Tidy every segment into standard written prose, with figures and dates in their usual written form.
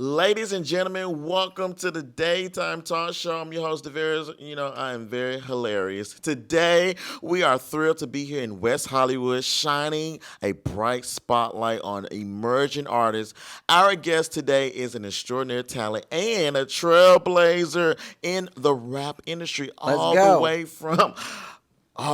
Ladies and gentlemen, welcome to the Daytime Talk Show. I'm your host, DeVarius. I am very hilarious. Today, we are thrilled to be here in West Hollywood, shining a bright spotlight on emerging artists. Our guest today is an extraordinary talent and a trailblazer in the rap industry, Let's go. all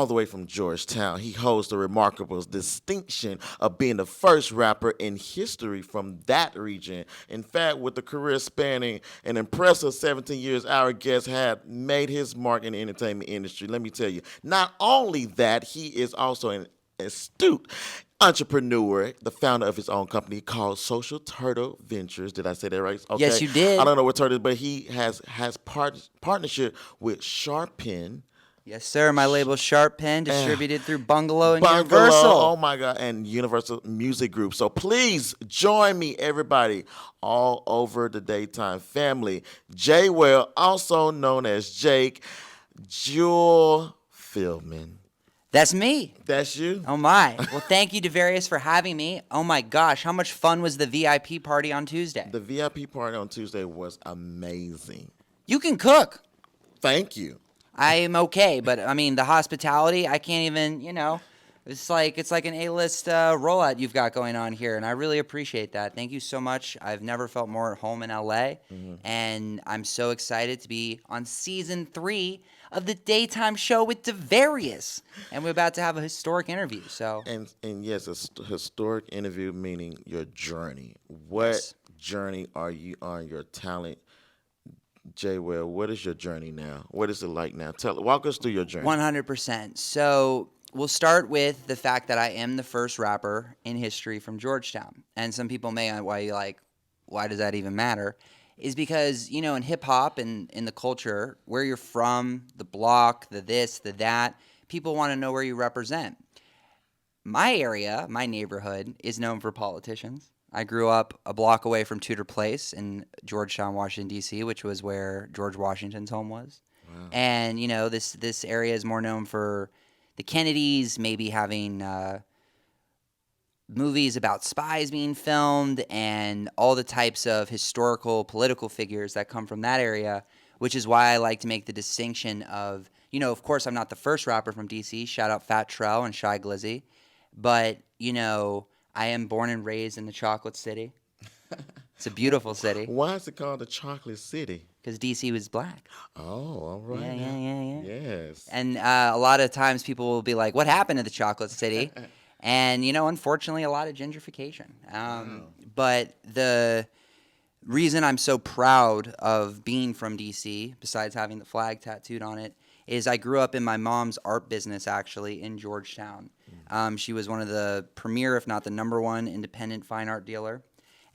the way from Georgetown. He holds the remarkable distinction of being the first rapper in history from that region. In fact, with a career spanning an impressive 17 years, our guest had made his mark in the entertainment industry. Let me tell you, not only that, he is also an astute entrepreneur, the founder of his own company called Social Turtle Ventures. Did I say that right? Yes, Okay. you I did. don't know what turtle, but he has partnership with SharPen. Yes, sir. My label SharPen, eh, distributed through Bungaló and Bungaló, oh Universal. my God, and Universal Music Group. So please join me, everybody, all over the Daytime family. Jwell, also known as Jake, Jewell Feldman. That's me. That's you? Oh my. Well, thank you, DeVarius, for having me. Oh my gosh, how much fun was the VIP party on Tuesday? The VIP party on Tuesday was amazing. You can cook. Thank you. I am okay, but I mean the hospitality, I can't even. It's like an A-list rollout you've got going on here, and I really appreciate that. Thank you so much. I've never felt more at home in LA, and I'm so excited to be on season 3 of the daytime show with DeVarius, and we're about to have a historic interview. So And yes, a historic interview, meaning your journey. What yes. journey are you on, your talent? Well, what is your journey now? What is it like now? Walk us through your journey. 100%. So we'll start with the fact that I am the first rapper in history from Georgetown. And some people may why does that even matter? Is because, in hip hop and in the culture, where you're from, the block, the this, the that, people want to know where you represent. My area, my neighborhood, is known for politicians. I grew up a block away from Tudor Place in Georgetown, Washington, D.C., which was where George Washington's home was. Wow. And, this area is more known for the Kennedys, maybe having movies about spies being filmed and all the types of historical, political figures that come from that area, which is why I like to make the distinction of, of course, I'm not the first rapper from D.C. Shout out Fat Trell and Shy Glizzy. But, I am born and raised in the Chocolate City. It's a beautiful city Why is it called the Chocolate City? because DC was black. Oh, all right. Yeah, now. yeah, yeah, yeah. Yes. And a lot of times people will be like, what happened to the Chocolate City? And, unfortunately, a lot of gentrification. Wow. But the reason I'm so proud of being from DC, besides having the flag tattooed on it, is I grew up in my mom's art business, actually, in Georgetown. She was one of the premier, if not the number one, independent fine art dealer.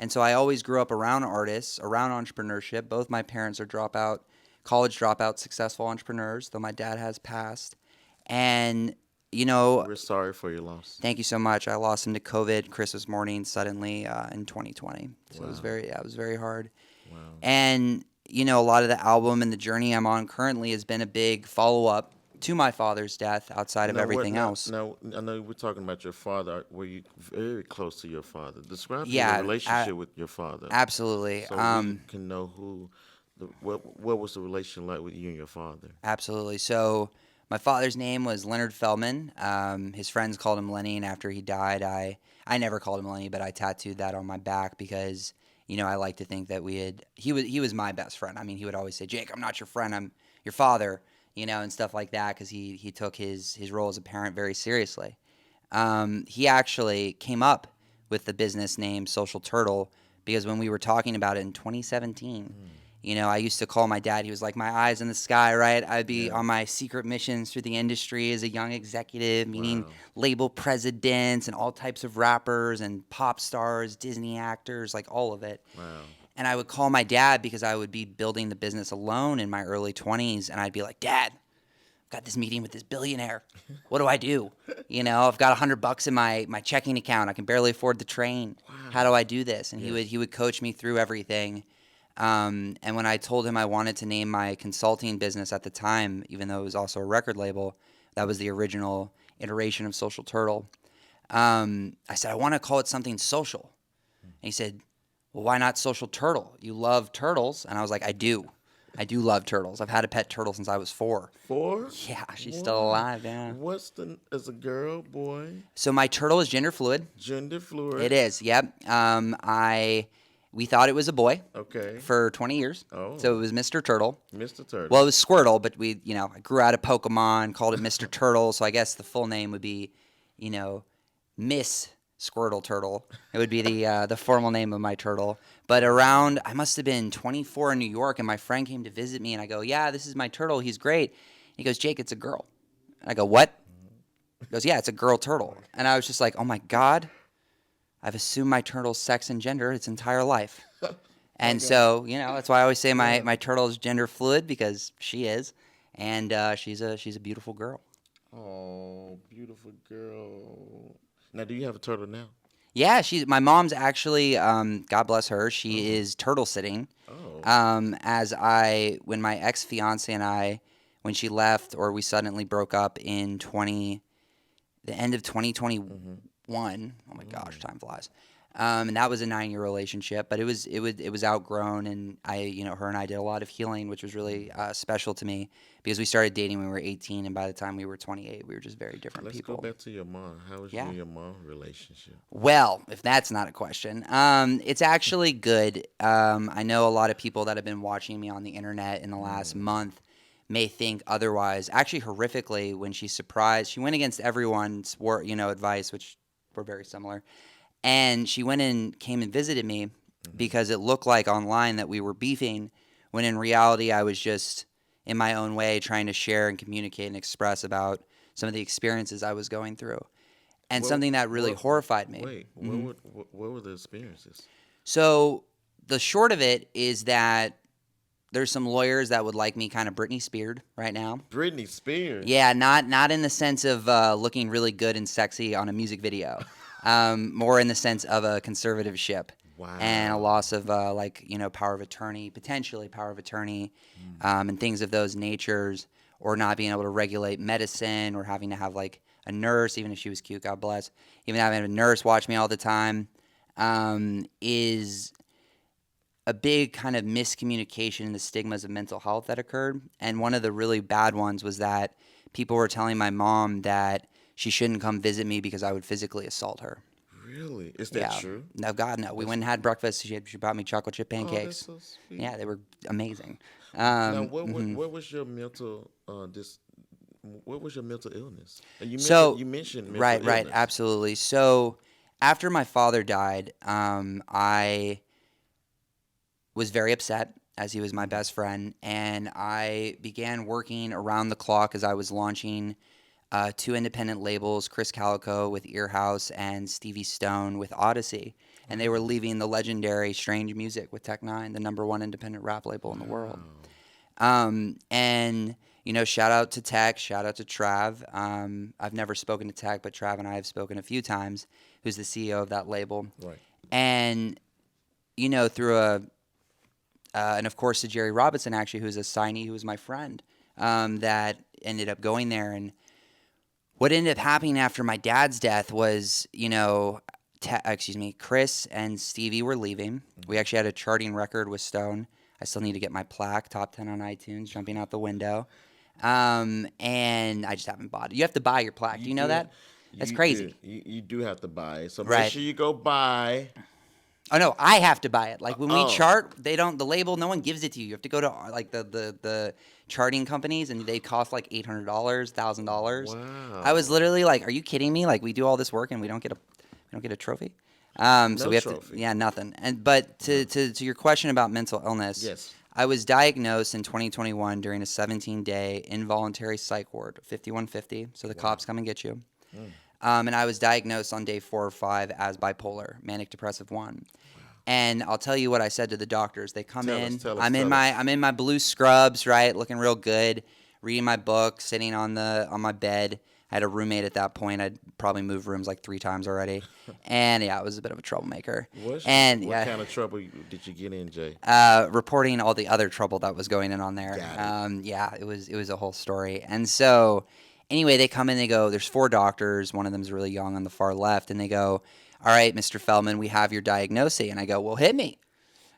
And so I always grew up around artists, around entrepreneurship. Both my parents are college dropout, successful entrepreneurs, though my dad has passed. And, We're sorry for your loss. thank you so much. I lost him to COVID Christmas morning suddenly in 2020. So Wow. it was very hard. Wow. And, a lot of the album and the journey I'm on currently has been a big follow-up to my father's death outside of everything else. Now, I know we're talking about your father. Were you very close to your father? Describe Yeah, your relationship with your father. Absolutely. So we can know what was the relation like with you and your father? Absolutely. So my father's name was Leonard Feldman. His friends called him Lenny, and after he died, I never called him Lenny, but I tattooed that on my back because I like to think that he was my best friend. I mean, he would always say, Jake, I'm not your friend, I'm your father, and stuff like that because he took his role as a parent very seriously. He actually came up with the business name Social Turtle because when we were talking about it in 2017, I used to call my dad. He was like my eyes in the sky, right? I'd be on my secret missions through the industry as a young executive, meeting label presidents and all types of rappers and pop stars, Disney actors, like all of it. Wow. And I would call my dad because I would be building the business alone in my early 20s. And I'd be like, Dad, I've got this meeting with this billionaire. What do I do? I've got $100 in my checking account. I can barely afford the train. Wow. How do I do this? And he would coach me through everything. And when I told him I wanted to name my consulting business at the time, even though it was also a record label, that was the original iteration of Social Turtle. I said, I want to call it something social. And he said, well, why not social turtle? You love turtles. And I was like, I do. I do love turtles. I've had a pet turtle since I was 4. 4? Yeah, she's still Wow. alive. Yeah. What's the as a girl, boy? So my turtle is gender fluid. Gender It fluid. is. Yep. We thought it was a boy Okay. for 20 years. So Oh, it was Mr. Turtle. Mr. Well, Turtle. it was Squirtle, but I grew out of Pokemon, called it Mr. Turtle. So I guess the full name would be, you know, Miss Squirtle Turtle. It would be the formal name of my turtle. But around, I must have been 24 in New York, and my friend came to visit me, and I go, yeah, this is my turtle. He's great. He goes, Jake, it's a girl. I go, what? He goes, yeah, it's a girl turtle. And I was just like, oh my God, I've assumed my turtle's sex and gender its entire life. And so, that's why I always say Yeah. my turtle is gender fluid because she is, and she's a beautiful girl. Oh, beautiful girl. Now, do you have a turtle now? Yeah, my mom's actually, God bless her, she Oh. is turtle sitting. Oh. When my ex fiance and I, when she left or we suddenly broke up in the end of 2021. Oh my gosh, time flies. And that was a 9-year relationship, but it was outgrown, and her and I did a lot of healing, which was really special to me because we started dating when we were 18, and by the time we were 28, we were just very different Let's people. go back to your mom. How was you Yeah. and your mom relationship? Well, if that's not a question, it's actually good. I know a lot of people that have been watching me on the internet in the last month may think otherwise. Actually, horrifically, when she went against everyone's advice, which were very similar. And she came and visited me because it looked like online that we were beefing, when in reality I was just in my own way trying to share and communicate and express about some of the experiences I was going through. And What, something that really what, horrified me. wait, what were the experiences? So the short of it is that there's some lawyers that would like me kind of Britney Speared right now. Britney Spears. Yeah, not in the sense of looking really good and sexy on a music video. More in the sense of a conservativeship and a Wow. loss of power of attorney, potentially power of attorney, and things of those natures, or not being able to regulate medicine, or having to have like a nurse, even if she was cute, God bless, even having a nurse watch me all the time, is a big kind of miscommunication in the stigmas of mental health that occurred. And one of the really bad ones was that people were telling my mom that she shouldn't come visit me because I would physically assault her. Really? Is that Yeah. true? No, God, no. We went and had breakfast. She brought me chocolate chip Oh, that's pancakes. so sweet. Yeah, they were amazing. Now, Mhm. what was your mental what was your mental illness? And So, you mentioned mental right, illness. absolutely. So, after my father died, I was very upset, as he was my best friend, and I began working around the clock as I was launching 2 independent labels, Chris Calico with Earhouse and Stevie Stone with Odyssey. And they were leaving the legendary Strange Music with Tech Nine, the #1 independent rap label in the world. And shout out to Tech, shout out to Trav. I've never spoken to Tech, but Trav and I have spoken a few times, who's the CEO of that label. Right. And, through and of course to Jerry Robinson, actually, who's a signee, who was my friend, that ended up going there. And what ended up happening after my dad's death was, Chris and Stevie were leaving. We actually had a charting record with Stone. I still need to get my plaque, top 10 on iTunes, jumping out the window. And I just haven't bought it. You have to buy your plaque. Do you know that? That's You crazy. do. You do have to buy it. So make Right. sure you go buy. Oh no, I have to buy it. Like when we Oh. chart, the label, no one gives it to you. You have to go to like the charting companies, and they cost like $800, $1,000. Wow. I was literally like, "Are you kidding me? Like we do all this work and we don't get a trophy." No So we have trophy. to, yeah, nothing. But to your question about mental illness, Yes. I was diagnosed in 2021 during a 17-day involuntary psych ward, 5150. So the cops come and get you. And I was diagnosed on day 4 or 5 as bipolar, manic depressive 1. And I'll tell you what I said to the doctors. They come in. I'm in my blue scrubs, right, looking real good, reading my book, sitting on my bed. I had a roommate at that point. I'd probably moved rooms like 3 times already, and yeah, I was a bit of a troublemaker. What And kind of trouble did you get in, Jay? reporting all the other trouble that was going on there. Got it. Yeah, it was a whole story. And so Anyway, they come in, they go, there's 4 doctors. One of them's really young on the far left. And they go, all right, Mr. Feldman, we have your diagnosis. And I go, well, hit me.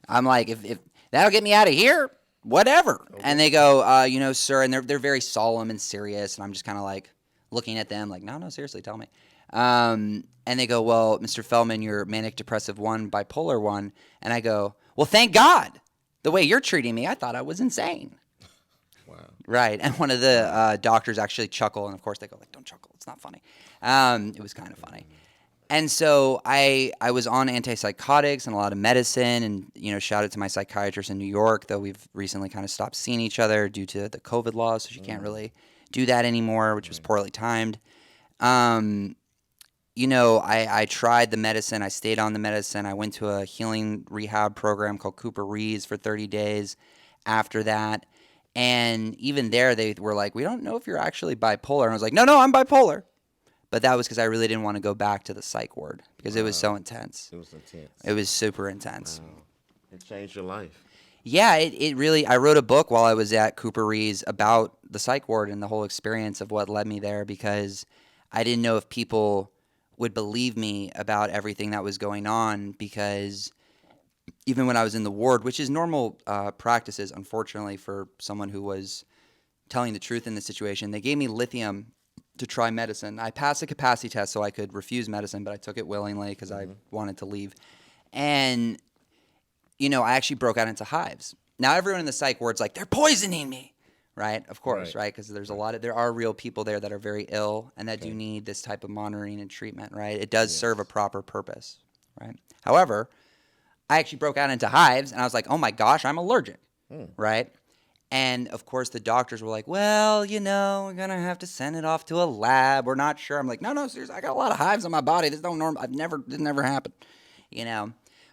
I'm like, if that'll get me out of here, whatever. Okay. And they go, sir, and they're very solemn and serious. And I'm just kind of like looking at them like, no, seriously, tell me. And they go, well, Mr. Feldman, you're manic depressive 1, bipolar 1. And I go, well, thank God. The way you're treating me, I thought I was insane. Wow. Right. And one of the doctors actually chuckle. And, of course, they go, like, don't chuckle. It's not funny. It was kind of funny. And so I was on antipsychotics and a lot of medicine. And, shout out to my psychiatrist in New York, though we've recently kind of stopped seeing each other due to the COVID laws. So she can't really do that anymore, which was poorly timed. I tried the medicine. I stayed on the medicine. I went to a healing rehab program called Cooper Rees for 30 days after that. And even there, they were like, we don't know if you're actually bipolar. And I was like, no, I'm bipolar. But that was because I really didn't want to go back to the psych ward because it was so intense. It was intense. It was super intense. Wow. It changed your life. Yeah, it really, I wrote a book while I was at Cooper Rees about the psych ward and the whole experience of what led me there because I didn't know if people would believe me about everything that was going on because even when I was in the ward, which is normal practices, unfortunately, for someone who was telling the truth in the situation, they gave me lithium to try medicine. I passed a capacity test so I could refuse medicine, but I took it willingly because I wanted to leave. And, I actually broke out into hives. Now, everyone in the psych ward's like, they're poisoning me, right? Of course, right? Because there's there are real people there that are very ill and that do need this type of monitoring and treatment, right? It does serve a proper purpose, right? However, I actually broke out into hives and I was like, oh my gosh, I'm allergic, right? And, of course, the doctors were like, well, we're going to have to send it off to a lab. We're not sure. I'm like, no, seriously, I got a lot of hives on my body. This don't normal. This never happened.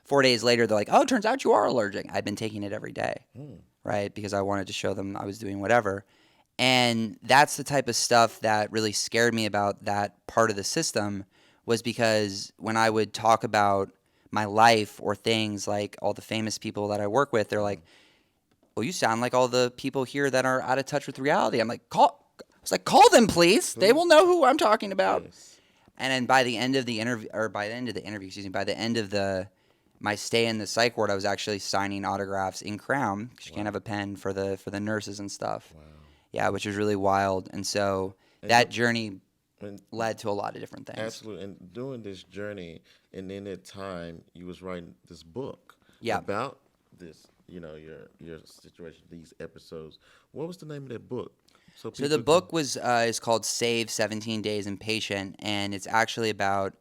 4 days later, they're like, oh, it turns out you are allergic. I've been taking it every day, right? Because I wanted to show them I was doing whatever. And that's the type of stuff that really scared me about that part of the system was because when I would talk about my life or things like all the famous people that I work with, they're like, well, you sound like all the people here that are out of touch with reality. I'm like, call them, please. They will know who I'm talking about. Yes. And then by the end of the interview, by the end of my stay in the psych ward, I was actually signing autographs in Crown because you can't have a pen for the nurses and stuff. Wow. Yeah, which was really wild. And so that journey led to a lot of different things. Absolutely. And during this journey, and in that time, you was writing this book about this. Your situation, these episodes. What was the name of that book? So the book is called Save 17 Days Impatient, and it's actually about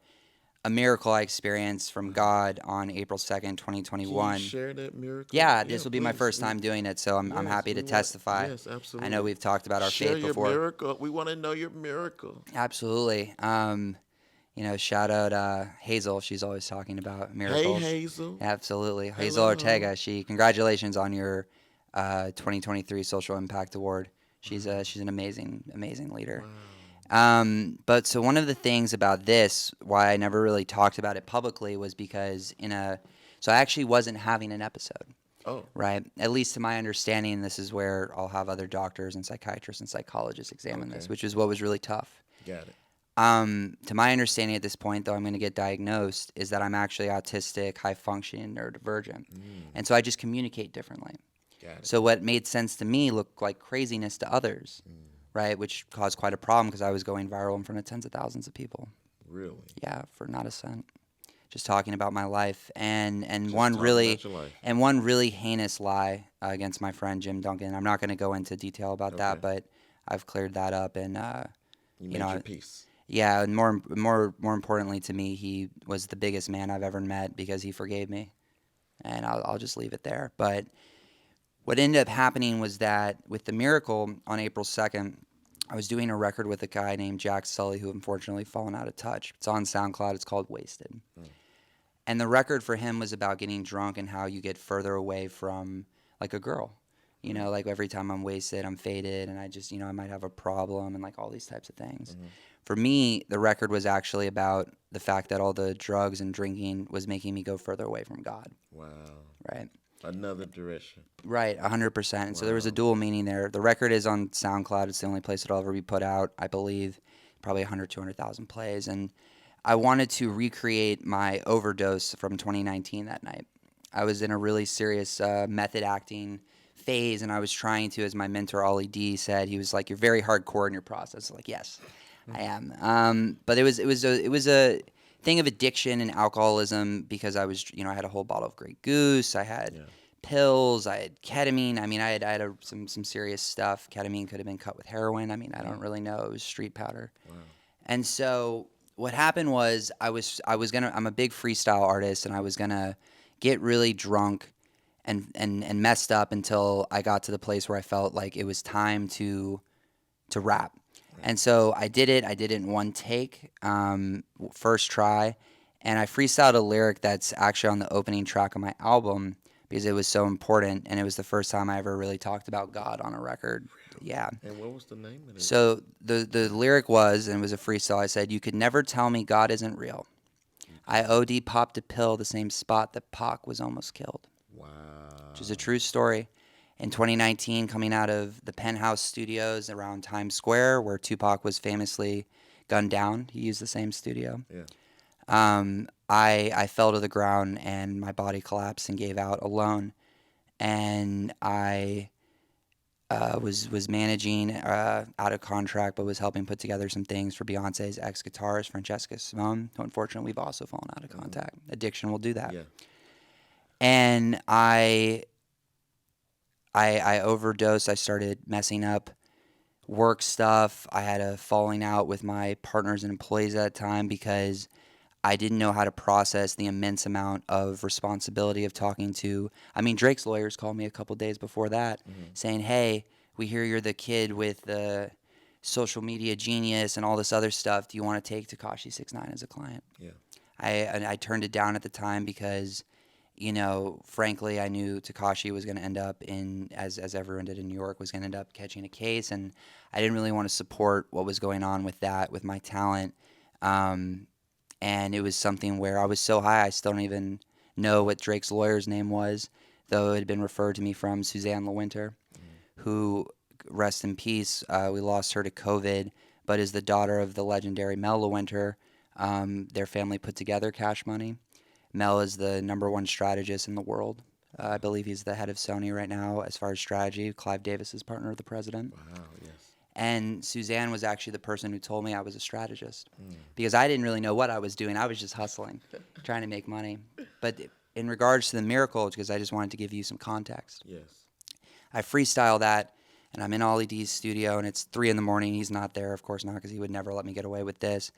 a miracle I experienced from God on April 2nd, 2021. Can you share that miracle? Yeah, this will be my first time doing it, so I'm happy to testify. Yes, absolutely. I know we've talked about our faith before. Share your miracle. We want to know your miracle. Absolutely. Shout out Hazel. She's always talking about miracles. Hey, Hazel. Absolutely. Hello. Hazel Ortega. Congratulations on your 2023 Social Impact Award. She's an amazing leader. Wow. But so one of the things about this, why I never really talked about it publicly, was because so I actually wasn't having an episode. Oh. Right. At least to my understanding, this is where I'll have other doctors and psychiatrists and psychologists examine this, which is what was really tough. Got it. To my understanding at this point, though, I'm going to get diagnosed, is that I'm actually autistic, high-functioning, neurodivergent. And so I just communicate differently. Got it. So what made sense to me looked like craziness to others, right, which caused quite a problem because I was going viral in front of tens of thousands of people. Really? Yeah, for not a cent. Just talking about my life. And one really heinous lie against my friend Jim Duncan. I'm not going to go into detail about that, but I've cleared that up. And, you made your peace. Yeah, and more importantly to me, he was the biggest man I've ever met because he forgave me, and I'll just leave it there. But what ended up happening was that with the miracle on April 2nd, I was doing a record with a guy named Jack Sully who unfortunately fallen out of touch. It's on SoundCloud. It's called Wasted, and the record for him was about getting drunk and how you get further away from like a girl. Like every time I'm wasted, I'm faded, and I just I might have a problem and like all these types of things. For me, the record was actually about the fact that all the drugs and drinking was making me go further away from God. Wow. Right. Another direction. Right, 100%. And so there was a Wow. dual meaning there. The record is on SoundCloud. It's the only place it'll ever be put out, I believe. Probably 100, 200,000 plays. And I wanted to recreate my overdose from 2019 that night. I was in a really serious method acting phase, and I was trying to, as my mentor Ollie D said, he was like, "You're very hardcore in your process." Like, yes, I am. But it was a thing of addiction and alcoholism because I was, I had a whole bottle of Grey Goose. I had Yeah. pills. I had ketamine. I mean, I had some serious stuff. Ketamine could have been cut with heroin. I mean, I don't really know. It was street powder. Wow. And so what happened was I'm a big freestyle artist, and I was gonna get really drunk and messed up until I got to the place where I felt like it was time to rap. And so I did it. I did it in one take, first try, and I freestyled a lyric that's actually on the opening track of my album because it was so important, and it was the first time I ever really talked about God on a record. Yeah. And what was the name of it? So the lyric was, and it was a freestyle. I said, "You could never tell me God isn't real. I OD popped a pill the same spot that Pac was almost killed," Wow. which is a true story. In 2019, coming out of the Penthouse Studios around Times Square, where Tupac was famously gunned down, he used the same studio. Yeah. I fell to the ground and my body collapsed and gave out alone, and I was managing out of contract, but was helping put together some things for Beyonce's ex-guitarist, Francesca Simone, who unfortunately we've also fallen out of contact. Addiction will do that. Yeah. And I overdosed. I started messing up work stuff. I had a falling out with my partners and employees at that time because I didn't know how to process the immense amount of responsibility of talking to. I mean, Drake's lawyers called me a couple days before that saying, "Hey, we hear you're the kid with the social media genius and all this other stuff. Do you want to take Tekashi 6ix9ine as a client?" Yeah. I turned it down at the time because, frankly, I knew Tekashi was going to end up as everyone did in New York, was going to end up catching a case, and I didn't really want to support what was going on with that, with my talent. And it was something where I was so high, I still don't even know what Drake's lawyer's name was, though it had been referred to me from Suzanne LeWinter, who, rest in peace, we lost her to COVID, but is the daughter of the legendary Mel LeWinter. Their family put together Cash Money. Mel is the #1 strategist in the world. I believe he's the head of Sony right now as far as strategy. Clive Davis is partner of the president. Wow. Yes. And Suzanne was actually the person who told me I was a strategist because I didn't really know what I was doing. I was just hustling, trying to make money. But in regards to the miracle, because I just wanted to give you some context, Yes. I freestyle that, and I'm in Ollie D's studio, and it's 3 in the morning. He's not there, of course not, because he would never let me get away with this.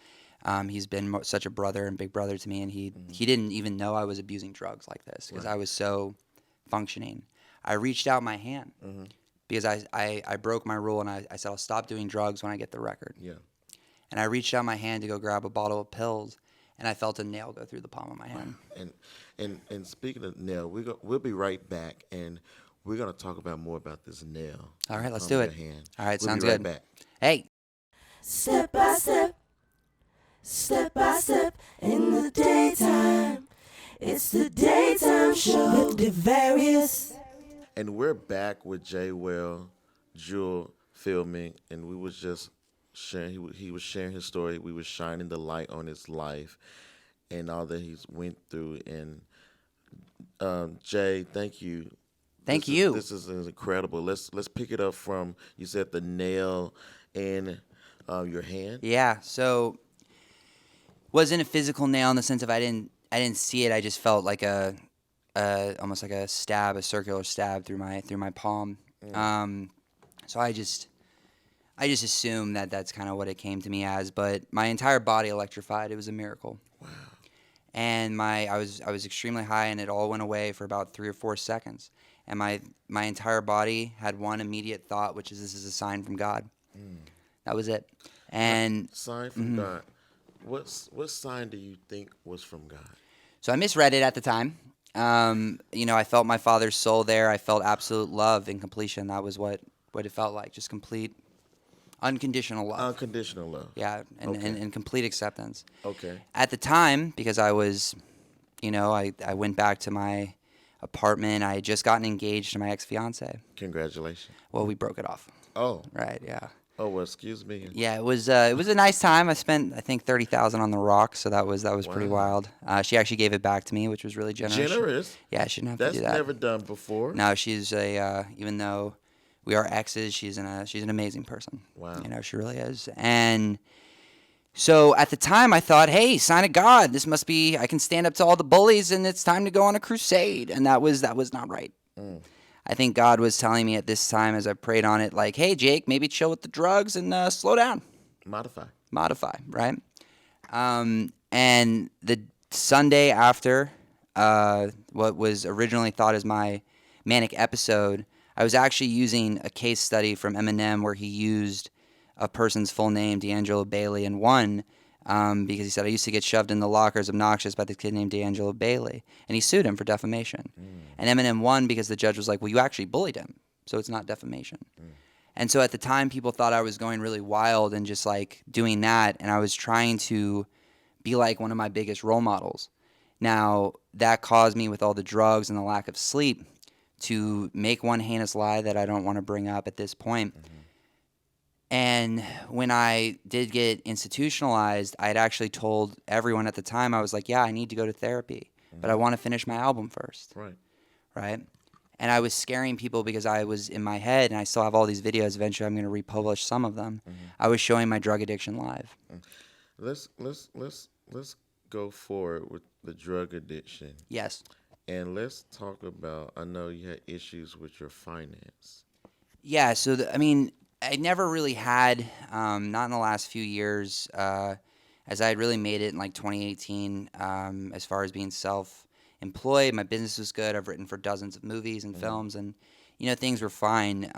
He's been such a brother and big brother to me, and he didn't even know I was abusing drugs like this because I was so functioning. I reached out my hand because I broke my rule, and I said I'll stop doing drugs when I get the record. Yeah. And I reached out my hand to go grab a bottle of pills, and I felt a nail go through the palm of my hand. And speaking of nail, we'll be right back, and we're gonna talk about more about this nail. All right, let's Palm do of it. your hand. All right, We'll sounds be right good. back. Hey. Step by step, step by step in the daytime. It's the daytime show with the various. And we're back with Jwell, Jewell Feldman, and we was just sharing. He was sharing his story. We was shining the light on his life and all that he's went through. And Jay, thank you. Thank you. This is incredible. Let's pick it up from you said the nail in your hand. Yeah, so wasn't a physical nail in the sense of I didn't see it. I just felt like a almost like a stab, a circular stab through my palm. So I just assumed that that's kind of what it came to me as. But my entire body electrified. It was a miracle. Wow. And I was extremely high, and it all went away for about 3 or 4 seconds. And my entire body had one immediate thought, which is, this is a sign from God. That was it. And Sign from God. What sign do you think was from God? so I misread it at the time. I felt my father's soul there. I felt absolute love and completion. That was what it felt like. Just complete, unconditional love. Unconditional love. Yeah, and complete acceptance. Okay. At the time, because I was, I went back to apartment. I had just gotten engaged to my ex-fiance. Congratulations. Well, we broke it off. Oh. Right, yeah. Oh, well, excuse me. Yeah, it was a nice time. I spent, I think, 30,000 on the rock, so that was pretty Wow. wild. She actually gave it back to me, which was really generous. Generous. Yeah, I shouldn't have That's to do that. never done before. No, she's even though we are exes, she's an amazing person. Wow. You know, she really is. And so at the time, I thought, hey, sign of God. This must be, I can stand up to all the bullies, and it's time to go on a crusade. And that was not right. I think God was telling me at this time as I prayed on it, like, hey, Jake, maybe chill with the drugs and slow down. Modify, right? And the Sunday after what was originally thought as my manic episode, I was actually using a case study from Eminem where he used a person's full name, D'Angelo Bailey, and won because he said, I used to get shoved in the lockers obnoxious by this kid named D'Angelo Bailey. And he sued him for defamation. And Eminem won because the judge was like, well, you actually bullied him, so it's not defamation. And so at the time, people thought I was going really wild and just like doing that, and I was trying to be like one of my biggest role models. Now, that caused me, with all the drugs and the lack of sleep, to make one heinous lie that I don't want to bring up at this point. And when I did get institutionalized, I had actually told everyone at the time, I was like, yeah, I need to go to therapy, but I want to finish my album first. Right? And I was scaring people because I was in my head, and I still have all these videos. Eventually, I'm going to republish some of them. I was showing my drug addiction live. Let's go forward with the drug addiction. Yes. And let's talk about, I know you had issues with your finance. Yeah, so, I never really had, not in the last few years, as I had really made it in like 2018 as far as being self-employed. My business was good. I've written for dozens of movies and films, and, things were fine.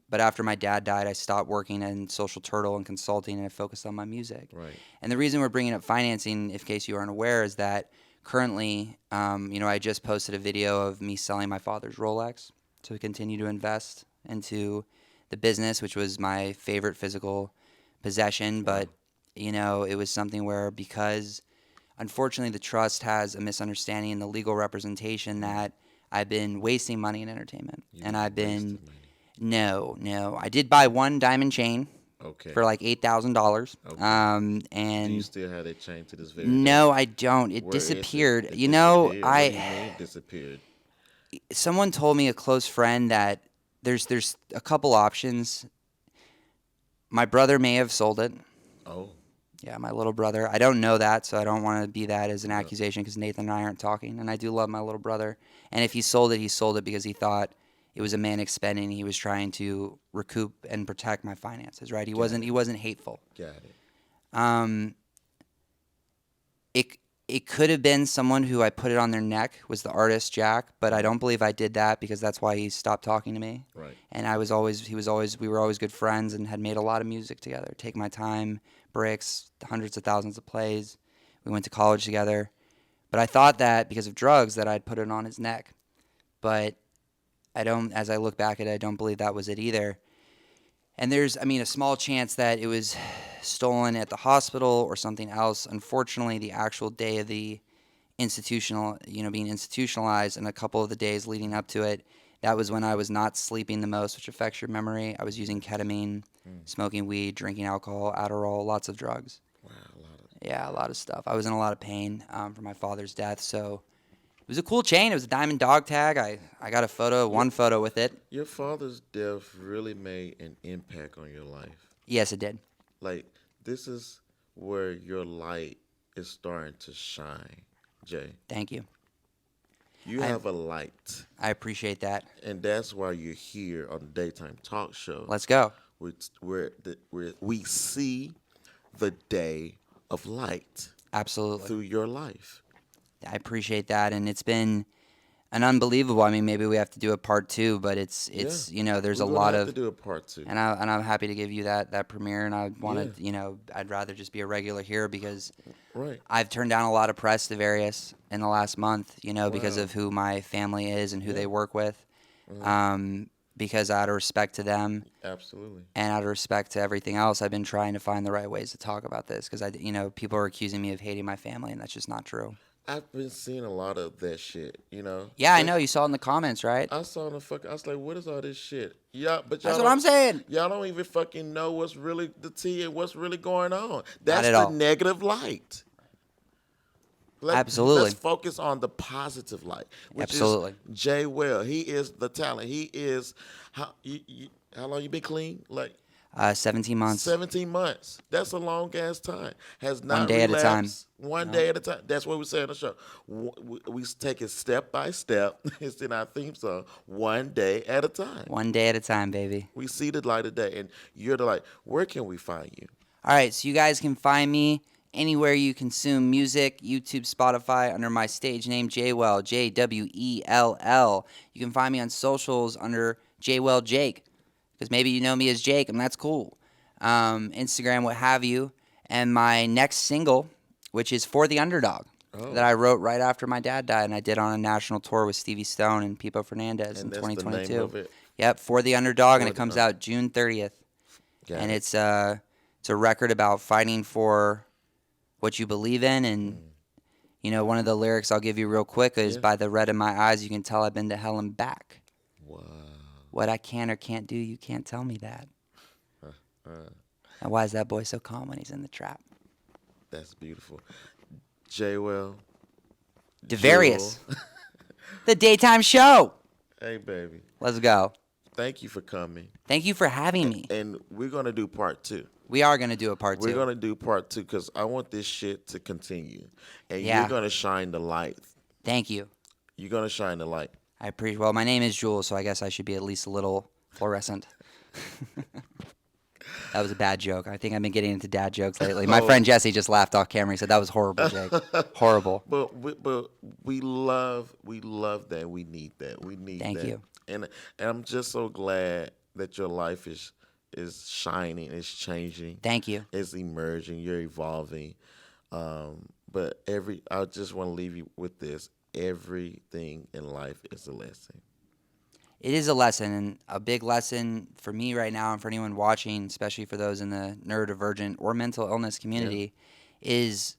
But after my dad died, I stopped working in Social Turtle and consulting, and I focused on my music. Right. And the reason we're bringing up financing, in case you aren't aware, is that currently, I just posted a video of me selling my father's Rolex to continue to invest into the business, which was my favorite physical possession. But, it was something where, because unfortunately the trust has a misunderstanding in the legal representation that I've been wasting money in entertainment. And I've been, no. I did buy one diamond chain. Okay. For like $8,000. Okay. And do you still have that chain to this very no, day? I don't. It Where disappeared. It you know, disappeared? What do you mean it disappeared? Someone told me, a close friend, that there's a couple options. My brother may have sold it. Oh. Yeah, my little brother. I don't know that, so I don't want to be that as an accusation, because Nathan and I aren't talking, and I do love my little brother. And if he sold it because he thought it was a manic spending. He was trying to recoup and protect my finances, right? He wasn't hateful. Got it. It could have been someone who I put it on their neck, was the artist Jack, but I don't believe I did that, because that's why he stopped talking to me. Right. And we were always good friends and had made a lot of music together. Take My Time, Bricks, hundreds of thousands of plays. We went to college together. But I thought that because of drugs that I'd put it on his neck. But as I look back at it, I don't believe that was it either. And there's, a small chance that it was stolen at the hospital or something else. Unfortunately, the actual day of the being institutionalized, and a couple of the days leading up to it, that was when I was not sleeping the most, which affects your memory. I was using ketamine, smoking weed, drinking alcohol, Adderall, lots of drugs. Wow, a lot of stuff. I was in a lot of pain from my father's death, so it was a cool chain. It was a diamond dog tag. I got one photo with it. Your father's death really made an impact on your life. Yes, it did. Like, this is where your light is starting to shine, Jay. Thank you. You have a light. I appreciate that. And that's why you're here on the Daytime Talk Show. Let's go. Where we see the day of light. Absolutely. Through your life. I appreciate that, and it's been an unbelievable. Maybe we have to do a part 2, but it's there's a lot of. To do a part 2. And I'm happy to give you that premiere, and I want to I'd rather just be a regular here, because I've turned down a lot of press to various in the last month, because of who my family is and who they work with. Because out of respect to them, absolutely, and out of respect to everything else, I've been trying to find the right ways to talk about this, because people are accusing me of hating my family, and that's just not true. I've been seeing a lot of that shit, you know. Yeah, I know. You saw it in the comments, right? I saw the fuck. I was like, what is all this shit? Yeah, but That's what I'm saying. Y'all don't even fucking know what's really the tea and what's really going on. Not That's at the all. negative light. Absolutely. Let's focus on the positive light, which Absolutely. is Jwell. He is the talent. He is how long you been clean? Like 17 months. 17 months. That's a long ass time. Has not One day at a time. relapsed. One day at a time. That's what we say on the show. We take it step by step. It's in our theme song. One day at a time. One day at a time, baby. We see the light of day, and you're the light. Where can we find you? All right, so you guys can find me anywhere you consume music, YouTube, Spotify, under my stage name, Jwell, Jwell. You can find me on socials under Jwell Jake, because maybe you know me as Jake, and that's cool. Instagram, what have you. And my next single, which is For the Underdog, that I wrote right after my dad died, and I did on a national tour with Stevie Stone and Pipo Fernandez in that's 2022. the name of it? Yep, For the Underdog, and it comes out June 30th. And it's a record about fighting for what you believe in. And, you know, one of the lyrics I'll give you real quick is, by the red in my eyes, you can tell I've been to hell and back. Wow. What I can or can't do, you can't tell me that. And why is that boy so calm when he's in the trap? That's beautiful. Jwell. Devarius. The daytime show. Hey, baby. Let's go. Thank you for coming. Thank you for having me. And we're going to do part 2. We are going to do a part 2. We're going to do part 2 because I want this shit to continue. And Yeah. you're going to shine the light. Thank you. You're going to shine the light. I appreciate. Well, my name is Jewell, so I guess I should be at least a little fluorescent. That was a bad joke. I think I've been getting into dad jokes lately. My friend Jesse just laughed off camera. He said that was horrible, Jake. Horrible. But we love that. We need that. We need Thank that. you. And I'm just so glad that your life is shining, it's changing. Thank you. It's emerging, you're evolving. But I just want to leave you with this. Everything in life is a lesson. It is a lesson, and a big lesson for me right now, and for anyone watching, especially for those in the neurodivergent or mental illness community, is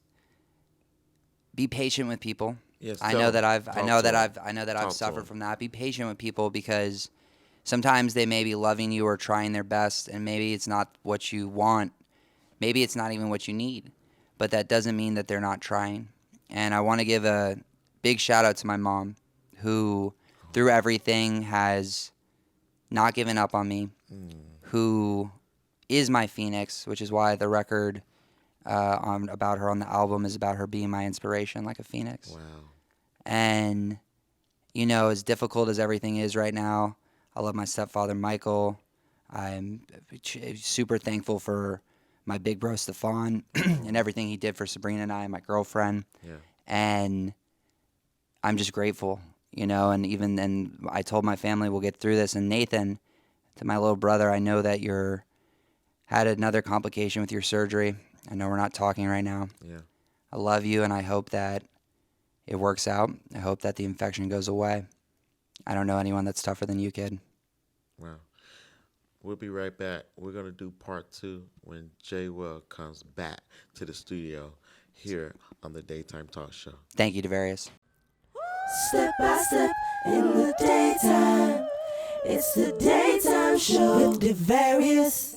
be patient with people. Yes, I know that I've Talk to suffered 'em. from that. Be patient with people, because sometimes they may be loving you or trying their best, and maybe it's not what you want. Maybe it's not even what you need, but that doesn't mean that they're not trying. And I want to give a big shout out to my mom, who through everything has not given up on me, who is my phoenix, which is why the record about her on the album is about her being my inspiration, like a phoenix. Wow. And, you know, as difficult as everything is right now, I love my stepfather, Michael. I'm super thankful for my big bro, Stefan, and everything he did for Sabrina and I, my girlfriend. Yeah. And I'm just grateful, you know, and I told my family we'll get through this. And Nathan, to my little brother, I know that you're had another complication with your surgery. I know we're not talking right now. Yeah. I love you, and I hope that it works out. I hope that the infection goes away. I don't know anyone that's tougher than you, kid. Wow. We'll be right back. We're going to do part 2 when Jwell comes back to the studio here on the Daytime Talk Show. Thank you, Devarius. Step by step in the daytime. It's the daytime show with Devarius.